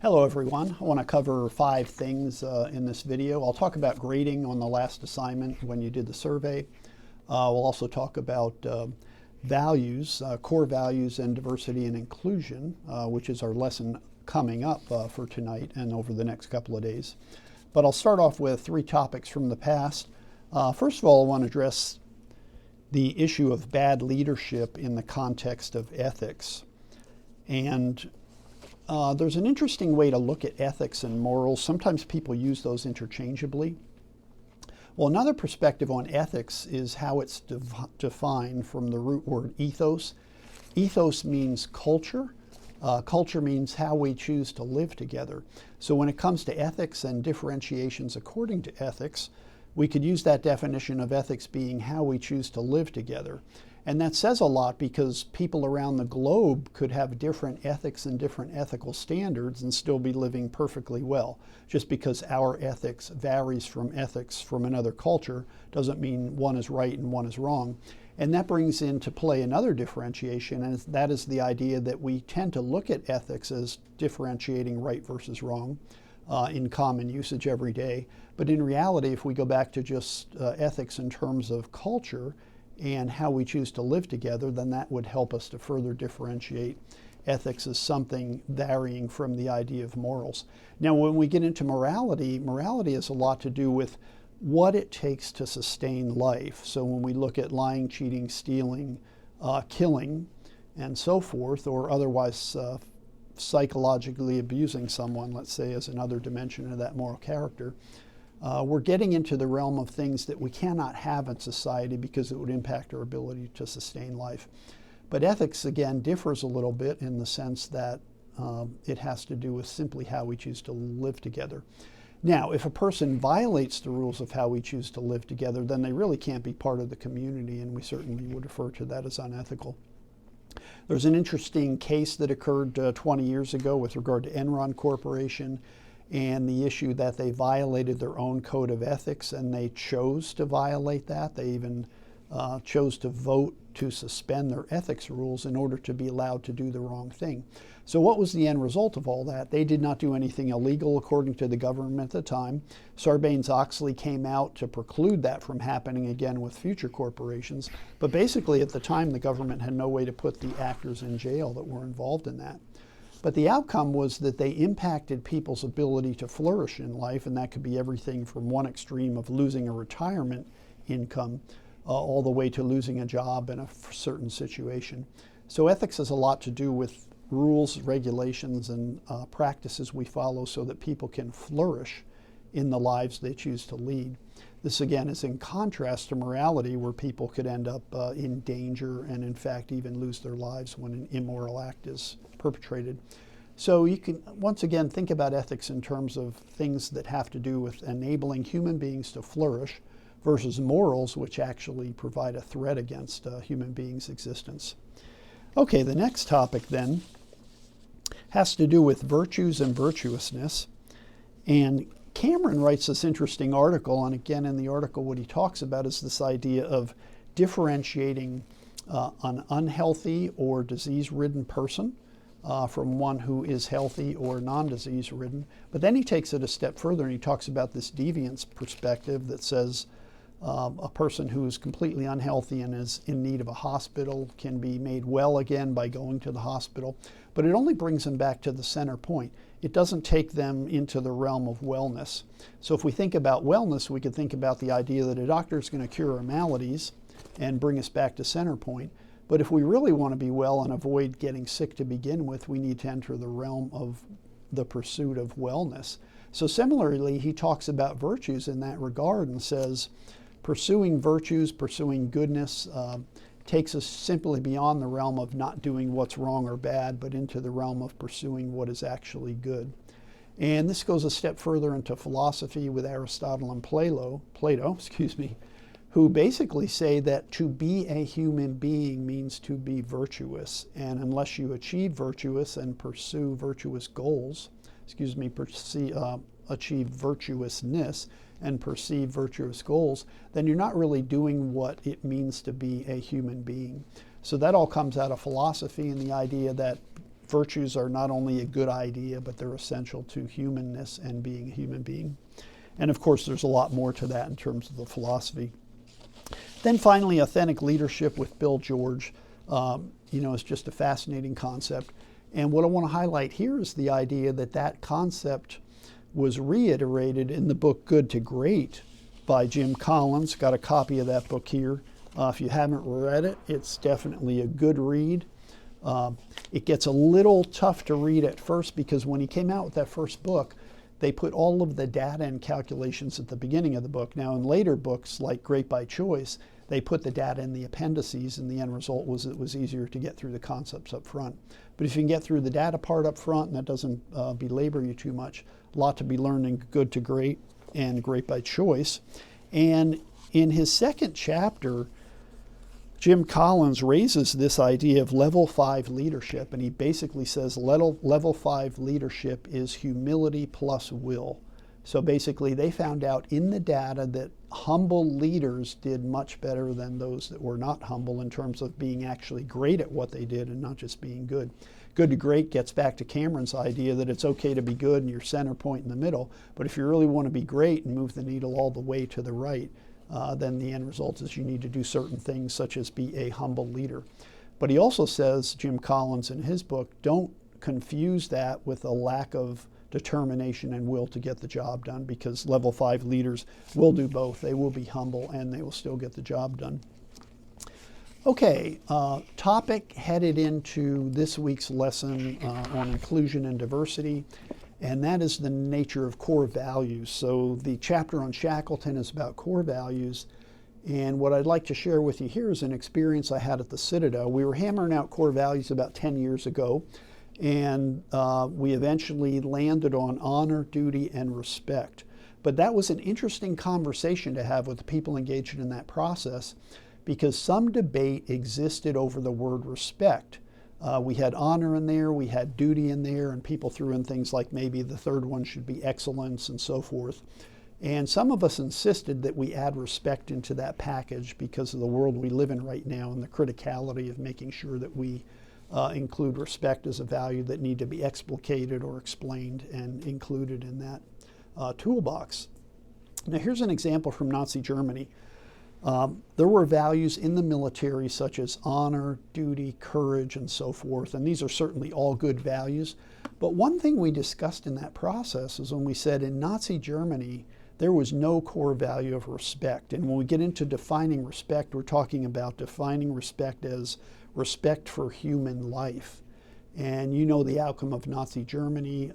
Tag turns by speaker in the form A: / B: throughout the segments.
A: Hello everyone. I want to cover 5 things in this video. I'll talk about grading on the last assignment when you did the survey. We'll also talk about values, core values, and diversity and inclusion, which is our lesson coming up for tonight and over the next couple of days. But I'll start off with 3 topics from the past. First of all, I want to address the issue of bad leadership in the context of ethics. And there's an interesting way to look at ethics and morals. Sometimes people use those interchangeably. Well, another perspective on ethics is how it's defined from the root word ethos. Ethos means culture. Culture means how we choose to live together. So when it comes to ethics and differentiations according to ethics, we could use that definition of ethics being how we choose to live together. And that says a lot because people around the globe could have different ethics and different ethical standards and still be living perfectly well. Just because our ethics varies from ethics from another culture doesn't mean one is right and one is wrong. And that brings into play another differentiation, and that is the idea that we tend to look at ethics as differentiating right versus wrong in common usage every day. But in reality, if we go back to just ethics in terms of culture, and how we choose to live together, then that would help us to further differentiate ethics as something varying from the idea of morals. Now, when we get into morality, morality has a lot to do with what it takes to sustain life. So when we look at lying, cheating, stealing, killing, and so forth, or otherwise psychologically abusing someone, let's say, as another dimension of that moral character, we're getting into the realm of things that we cannot have in society because it would impact our ability to sustain life. But ethics, again, differs a little bit in the sense that it has to do with simply how we choose to live together. Now, if a person violates the rules of how we choose to live together, then they really can't be part of the community, and we certainly would refer to that as unethical. There's an interesting case that occurred 20 years ago with regard to Enron Corporation, and the issue that they violated their own code of ethics, and they chose to violate that. They even chose to vote to suspend their ethics rules in order to be allowed to do the wrong thing. So what was the end result of all that? They did not do anything illegal according to the government at the time. Sarbanes-Oxley came out to preclude that from happening again with future corporations. But basically at the time, the government had no way to put the actors in jail that were involved in that. But the outcome was that they impacted people's ability to flourish in life, and that could be everything from one extreme of losing a retirement income all the way to losing a job in a certain situation. So ethics has a lot to do with rules, regulations, and practices we follow so that people can flourish in the lives they choose to lead. This, again, is in contrast to morality, where people could end up in danger and, in fact, even lose their lives when an immoral act is perpetrated. So you can, once again, think about ethics in terms of things that have to do with enabling human beings to flourish versus morals, which actually provide a threat against human beings' existence. Okay, the next topic then has to do with virtues and virtuousness. And Cameron writes this interesting article, and again in the article what he talks about is this idea of differentiating an unhealthy or disease-ridden person from one who is healthy or non-disease ridden. But then he takes it a step further and he talks about this deviance perspective that says a person who is completely unhealthy and is in need of a hospital can be made well again by going to the hospital. But it only brings them back to the center point. It doesn't take them into the realm of wellness. So if we think about wellness, we could think about the idea that a doctor is going to cure our maladies and bring us back to center point. But if we really want to be well and avoid getting sick to begin with, we need to enter the realm of the pursuit of wellness. So similarly, he talks about virtues in that regard and says, pursuing virtues, pursuing goodness, takes us simply beyond the realm of not doing what's wrong or bad, but into the realm of pursuing what is actually good. And this goes a step further into philosophy with Aristotle and Plato, who basically say that to be a human being means to be virtuous. And unless you achieve virtuous and pursue virtuous goals, achieve virtuousness and perceive virtuous goals, then you're not really doing what it means to be a human being. So that all comes out of philosophy and the idea that virtues are not only a good idea, but they're essential to humanness and being a human being. And of course, there's a lot more to that in terms of the philosophy. Then finally, authentic leadership with Bill George, is just a fascinating concept. And what I want to highlight here is the idea that that concept was reiterated in the book Good to Great by Jim Collins. Got a copy of that book here. If you haven't read it, it's definitely a good read. It gets a little tough to read at first because when he came out with that first book, they put all of the data and calculations at the beginning of the book. Now, in later books like Great by Choice, they put the data in the appendices, and the end result was it was easier to get through the concepts up front. But if you can get through the data part up front, and that doesn't belabor you too much, a lot to be learned in Good to Great and Great by Choice. And in his second chapter, Jim Collins raises this idea of level 5 leadership, and he basically says level 5 leadership is humility plus will. So basically they found out in the data that humble leaders did much better than those that were not humble in terms of being actually great at what they did and not just being good. Good to Great gets back to Cameron's idea that it's okay to be good and your center point in the middle, but if you really want to be great and move the needle all the way to the right, then the end result is you need to do certain things such as be a humble leader. But he also says, Jim Collins in his book, don't confuse that with a lack of determination and will to get the job done, because level 5 leaders will do both. They will be humble and they will still get the job done. Okay, topic headed into this week's lesson on inclusion and diversity, and that is the nature of core values. So the chapter on Shackleton is about core values, and what I'd like to share with you here is an experience I had at the Citadel. We were hammering out core values about 10 years ago, and we eventually landed on honor, duty, and respect. But that was an interesting conversation to have with the people engaged in that process, because some debate existed over the word respect. We had honor in there, we had duty in there, and people threw in things like maybe the third one should be excellence and so forth. And some of us insisted that we add respect into that package because of the world we live in right now and the criticality of making sure that we include respect as a value that need to be explicated or explained and included in that toolbox. Now here's an example from Nazi Germany. There were values in the military such as honor, duty, courage, and so forth, and these are certainly all good values. But one thing we discussed in that process is when we said in Nazi Germany, there was no core value of respect. And when we get into defining respect, we're talking about defining respect as respect for human life. And you know the outcome of Nazi Germany,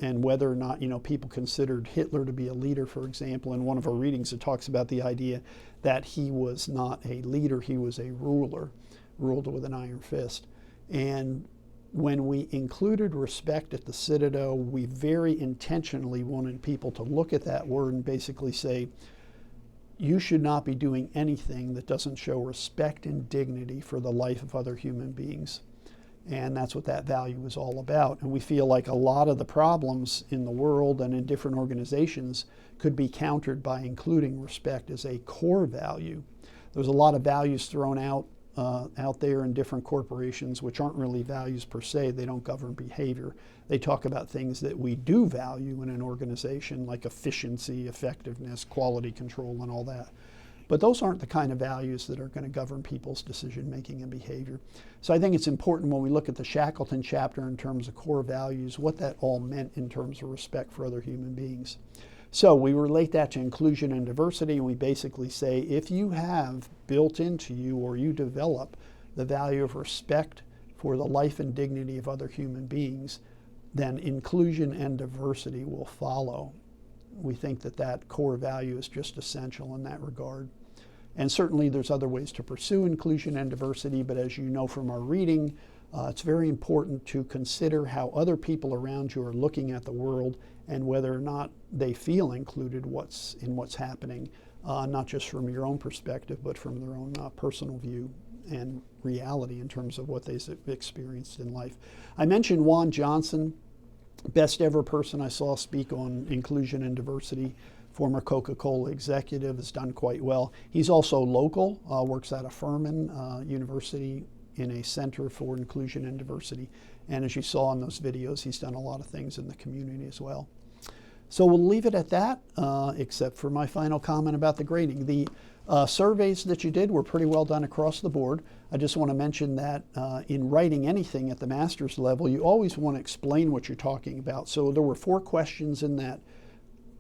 A: and whether or not people considered Hitler to be a leader, for example. In one of our readings, it talks about the idea that he was not a leader, he was a ruler, ruled with an iron fist. And when we included respect at the Citadel, we very intentionally wanted people to look at that word and basically say, you should not be doing anything that doesn't show respect and dignity for the life of other human beings. And that's what that value is all about. And we feel like a lot of the problems in the world and in different organizations could be countered by including respect as a core value. There's a lot of values thrown out there in different corporations which aren't really values per se. They don't govern behavior. They talk about things that we do value in an organization, like efficiency, effectiveness, quality control, and all that. But those aren't the kind of values that are going to govern people's decision making and behavior. So I think it's important when we look at the Shackleton chapter in terms of core values, what that all meant in terms of respect for other human beings. So we relate that to inclusion and diversity, and we basically say if you have built into you or you develop the value of respect for the life and dignity of other human beings, then inclusion and diversity will follow. We think that that core value is just essential in that regard. And certainly there's other ways to pursue inclusion and diversity, but as you know from our reading, it's very important to consider how other people around you are looking at the world and whether or not they feel included in what's happening, not just from your own perspective, but from their own personal view and reality in terms of what they've experienced in life. I mentioned Juan Johnson, best ever person I saw speak on inclusion and diversity, former Coca-Cola executive, has done quite well. He's also local, works out of Furman University in a center for inclusion and diversity. And as you saw in those videos, he's done a lot of things in the community as well. So we'll leave it at that, except for my final comment about the grading. The surveys that you did were pretty well done across the board. I just want to mention that in writing anything at the master's level, you always want to explain what you're talking about. So there were 4 questions in that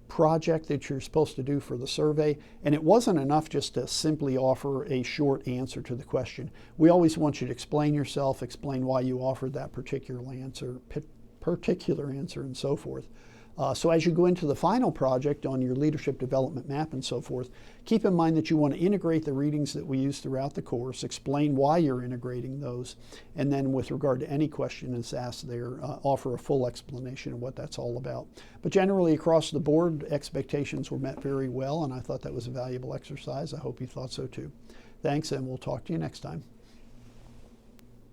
A: project that you're supposed to do for the survey, and it wasn't enough just to simply offer a short answer to the question. We always want you to explain yourself, explain why you offered that particular answer, and so forth. So as you go into the final project on your leadership development map and so forth, keep in mind that you want to integrate the readings that we use throughout the course, explain why you're integrating those, and then with regard to any question that's asked there, offer a full explanation of what that's all about. But generally across the board, expectations were met very well, and I thought that was a valuable exercise. I hope you thought so too. Thanks, and we'll talk to you next time.